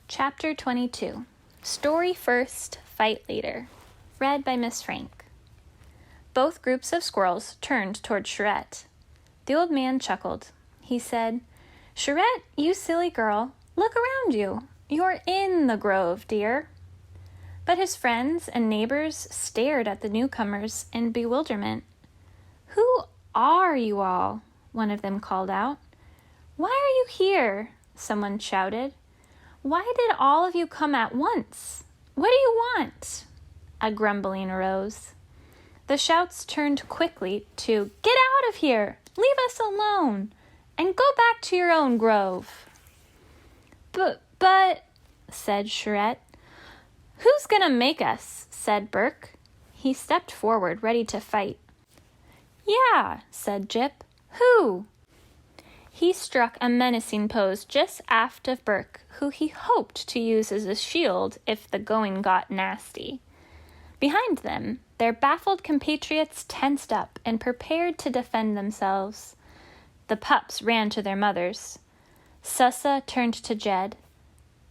Chapter 22. Story First, Fight Later. Read by Miss Frank. Both groups of squirrels turned toward Charette. The old man chuckled. He said, "Charette, you silly girl, look around you. You're in the grove, dear." But his friends and neighbors stared at the newcomers in bewilderment. "Who are you all?" one of them called out. "Why are you here?" someone shouted. "Why did all of you come at once? What do you want?" A grumbling arose. The shouts turned quickly to, "Get out of here! Leave us alone! And go back to your own grove." But, said Charette. "Who's gonna make us?" said Burke. He stepped forward, ready to fight. "Yeah," said Jip. "Who?" He struck a menacing pose just aft of Burke, who he hoped to use as a shield if the going got nasty. Behind them, their baffled compatriots tensed up and prepared to defend themselves. The pups ran to their mothers. Sussa turned to Jed.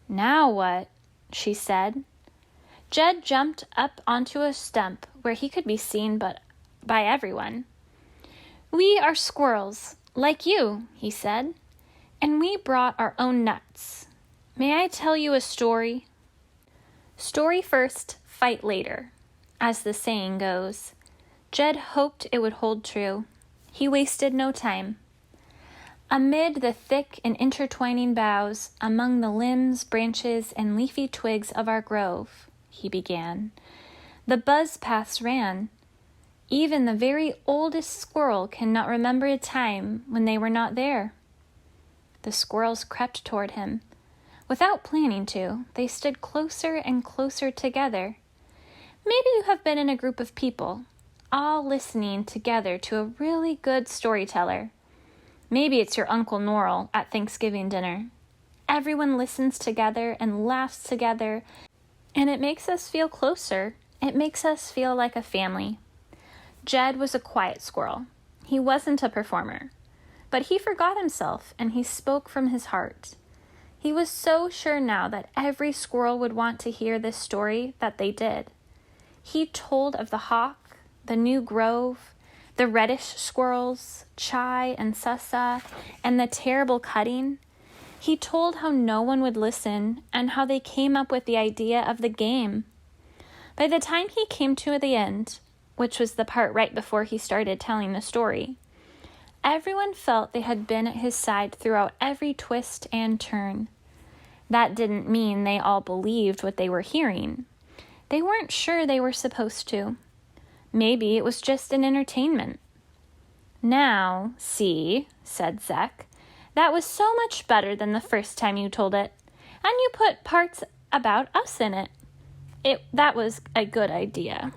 "Now what?" she said. Jed jumped up onto a stump where he could be seen by everyone. "We are squirrels, like you," he said, "and we brought our own nuts. May I tell you a story?" Story first, fight later, as the saying goes. Jed hoped it would hold true. He wasted no time. "Amid the thick and intertwining boughs, among the limbs, branches, and leafy twigs of our grove," he began, "the buzz paths ran. Even the very oldest squirrel cannot remember a time when they were not there." The squirrels crept toward him. Without planning to, they stood closer and closer together. Maybe you have been in a group of people, all listening together to a really good storyteller. Maybe it's your Uncle Norrell at Thanksgiving dinner. Everyone listens together and laughs together, and it makes us feel closer. It makes us feel like a family. Jed was a quiet squirrel. He wasn't a performer, but he forgot himself and he spoke from his heart. He was so sure now that every squirrel would want to hear this story that they did. He told of the hawk, the new grove, the reddish squirrels, Chai and Sussa, and the terrible cutting. He told how no one would listen and how they came up with the idea of the game. By the time he came to the end, which was the part right before he started telling the story, everyone felt they had been at his side throughout every twist and turn. That didn't mean they all believed what they were hearing. They weren't sure they were supposed to. Maybe it was just an entertainment. "Now, see," said Zek, "that was so much better than the first time you told it, and you put parts about us in it. That was a good idea."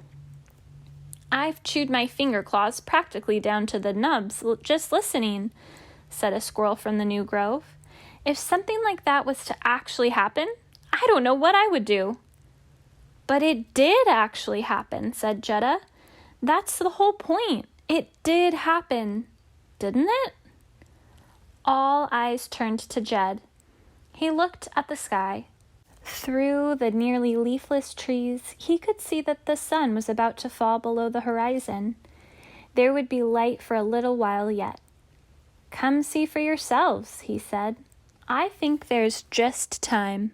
"I've chewed my finger claws practically down to the nubs just listening," said a squirrel from the new grove. "If something like that was to actually happen, I don't know what I would do." "But it did actually happen," said Jetta. "That's the whole point. It did happen, didn't it?" All eyes turned to Jed. He looked at the sky. Through the nearly leafless trees, he could see that the sun was about to fall below the horizon. There would be light for a little while yet. "Come see for yourselves," he said. "I think there's just time."